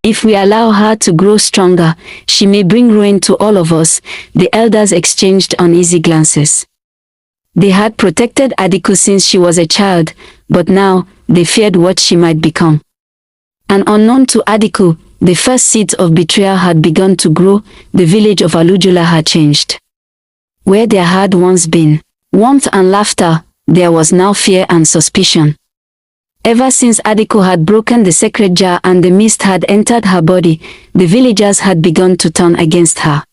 If we allow her to grow stronger, she may bring ruin to all of us." The elders exchanged uneasy glances. They had protected Adiku since she was a child, but now, they feared what she might become. And unknown to Adiku, the first seeds of betrayal had begun to grow. The village of Alujula had changed. Where there had once been warmth and laughter, there was now fear and suspicion. Ever since Adiku had broken the sacred jar and the mist had entered her body, the villagers had begun to turn against her.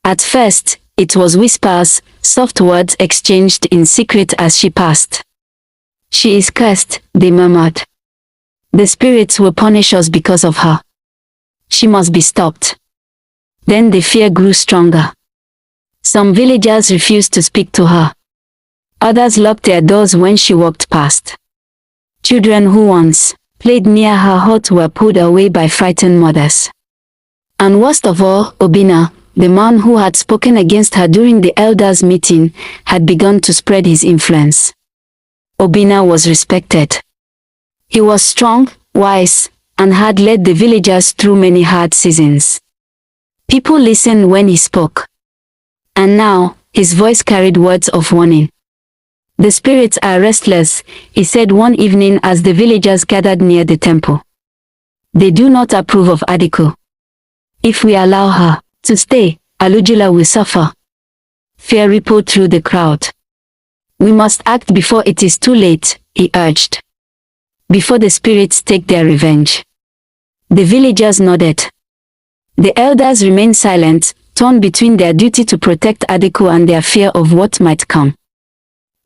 At first, it was whispers, soft words exchanged in secret as she passed. "She is cursed," they murmured. "The spirits will punish us because of her. She must be stopped." Then the fear grew stronger. Some villagers refused to speak to her. Others locked their doors when she walked past. Children who once played near her hut were pulled away by frightened mothers. And worst of all, Obinna, the man who had spoken against her during the elders' meeting, had begun to spread his influence. Obinna was respected. He was strong, wise, and had led the villagers through many hard seasons. People listened when he spoke. And now, his voice carried words of warning. "The spirits are restless," he said one evening as the villagers gathered near the temple. "They do not approve of Adiku. If we allow her to stay, Alujula will suffer." Fear rippled through the crowd. "We must act before it is too late," he urged. "Before the spirits take their revenge." The villagers nodded. The elders remained silent, torn between their duty to protect Adiku and their fear of what might come.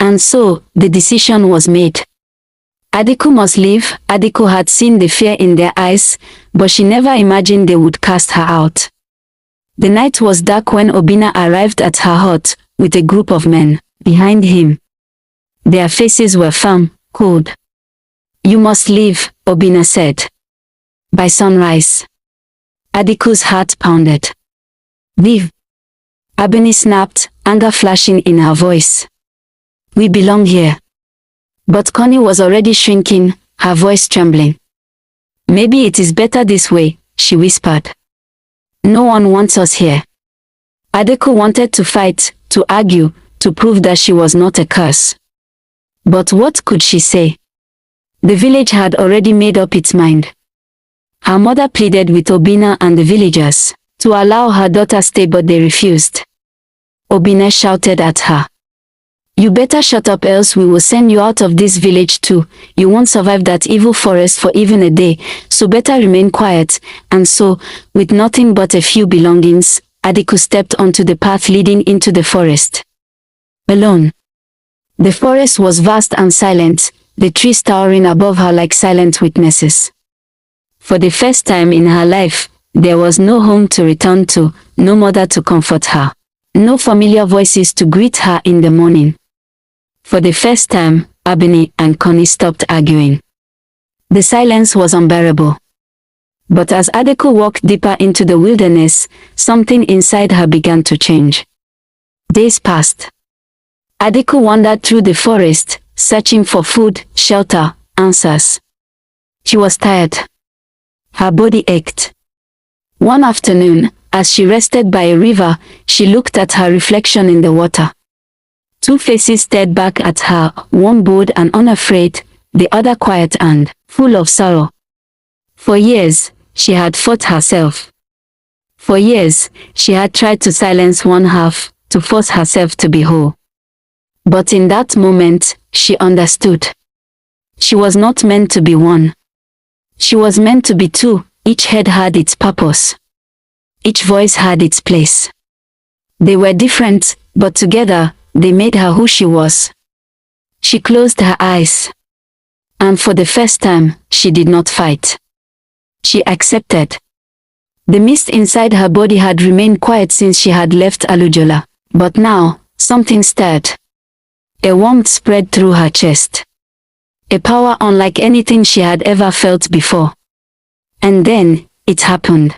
And so, the decision was made. Adiku must leave. Adiku had seen the fear in their eyes, but she never imagined they would cast her out. The night was dark when Obinna arrived at her hut, with a group of men behind him. Their faces were firm, cold. "You must leave," Obinna said. "By sunrise." Adiku's heart pounded. "Leave?" Abeni snapped, anger flashing in her voice. "We belong here." But Connie was already shrinking, her voice trembling. "Maybe it is better this way," she whispered. "No one wants us here." Adiku wanted to fight, to argue, to prove that she was not a curse. But what could she say? The village had already made up its mind. Her mother pleaded with Obinna and the villagers to allow her daughter stay, but they refused. Obinna shouted at her. "You better shut up, else we will send you out of this village too. You won't survive that evil forest for even a day, so better remain quiet." And so, with nothing but a few belongings, Adiku stepped onto the path leading into the forest. Alone. The forest was vast and silent, the trees towering above her like silent witnesses. For the first time in her life, there was no home to return to, no mother to comfort her, no familiar voices to greet her in the morning. For the first time, Abeni and Connie stopped arguing. The silence was unbearable. But as Adiku walked deeper into the wilderness, something inside her began to change. Days passed. Adiku wandered through the forest, searching for food, shelter, answers. She was tired. Her body ached. One afternoon, as she rested by a river, she looked at her reflection in the water. Two faces stared back at her, one bold and unafraid, the other quiet and full of sorrow. For years, she had fought herself. For years, she had tried to silence one half, to force herself to be whole. But in that moment, she understood. She was not meant to be one. She was meant to be two. Each head had its purpose. Each voice had its place. They were different, but together, they made her who she was. She closed her eyes. And for the first time, she did not fight. She accepted. The mist inside her body had remained quiet since she had left Alujula, but now, something stirred. A warmth spread through her chest. A power unlike anything she had ever felt before. And then, it happened.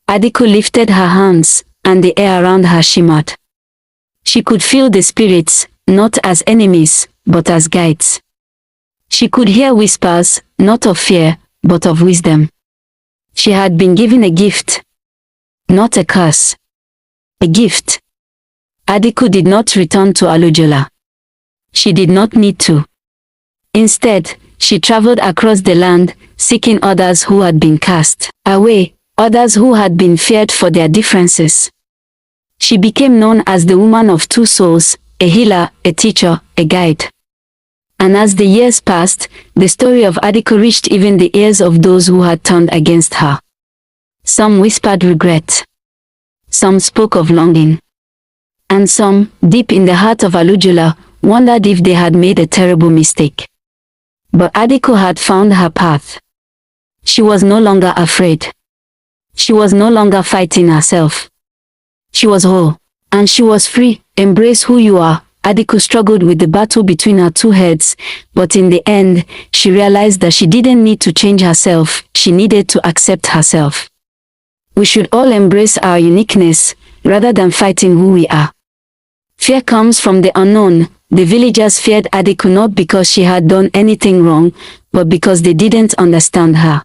Adiku lifted her hands, and the air around her shimmered. She could feel the spirits, not as enemies, but as guides. She could hear whispers, not of fear, but of wisdom. She had been given a gift, not a curse. A gift. Adiku did not return to Alojola. She did not need to. Instead, she traveled across the land, seeking others who had been cast away, others who had been feared for their differences. She became known as the woman of two souls, a healer, a teacher, a guide. And as the years passed, the story of Adiku reached even the ears of those who had turned against her. Some whispered regret. Some spoke of longing. And some, deep in the heart of Alojola, wondered if they had made a terrible mistake. But Adiku had found her path. She was no longer afraid. She was no longer fighting herself. She was whole. And she was free. Embrace who you are. Adiku struggled with the battle between her two heads, but in the end, she realized that she didn't need to change herself, she needed to accept herself. We should all embrace our uniqueness, rather than fighting who we are. Fear comes from the unknown. The villagers feared Adiku not because she had done anything wrong, but because they didn't understand her.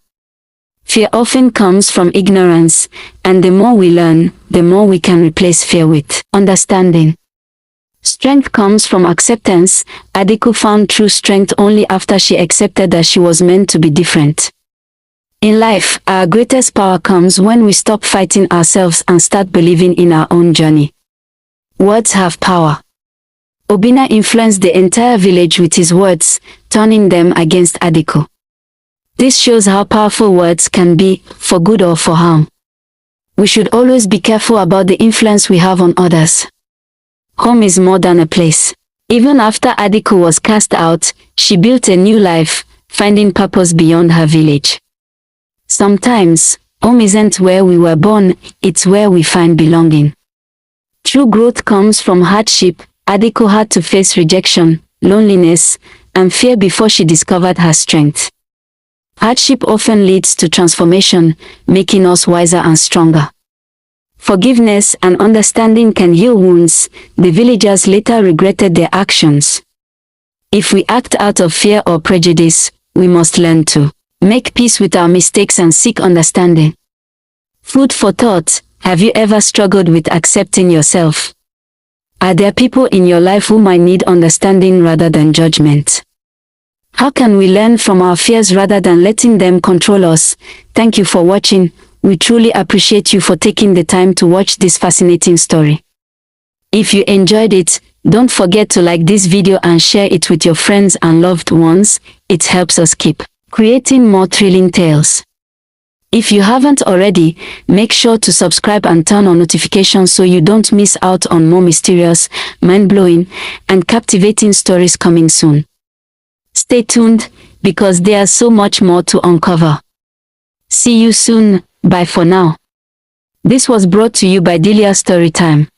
Fear often comes from ignorance, and the more we learn, the more we can replace fear with understanding. Strength comes from acceptance. Adiku found true strength only after she accepted that she was meant to be different. In life, our greatest power comes when we stop fighting ourselves and start believing in our own journey. Words have power. Obinna influenced the entire village with his words, turning them against Adiku. This shows how powerful words can be, for good or for harm. We should always be careful about the influence we have on others. Home is more than a place. Even after Adiku was cast out, she built a new life, finding purpose beyond her village. Sometimes, home isn't where we were born, it's where we find belonging. True growth comes from hardship. Adiku had to face rejection, loneliness, and fear before she discovered her strength. Hardship often leads to transformation, making us wiser and stronger. Forgiveness and understanding can heal wounds. The villagers later regretted their actions. If we act out of fear or prejudice, we must learn to make peace with our mistakes and seek understanding. Food for thought. Have you ever struggled with accepting yourself? Are there people in your life who might need understanding rather than judgment? How can we learn from our fears rather than letting them control us? Thank you for watching. We truly appreciate you for taking the time to watch this fascinating story. If you enjoyed it, don't forget to like this video and share it with your friends and loved ones. It helps us keep creating more thrilling tales. If you haven't already, make sure to subscribe and turn on notifications so you don't miss out on more mysterious, mind-blowing, and captivating stories coming soon. Stay tuned, because there's so much more to uncover. See you soon. Bye for now. This was brought to you by Delia Storytime.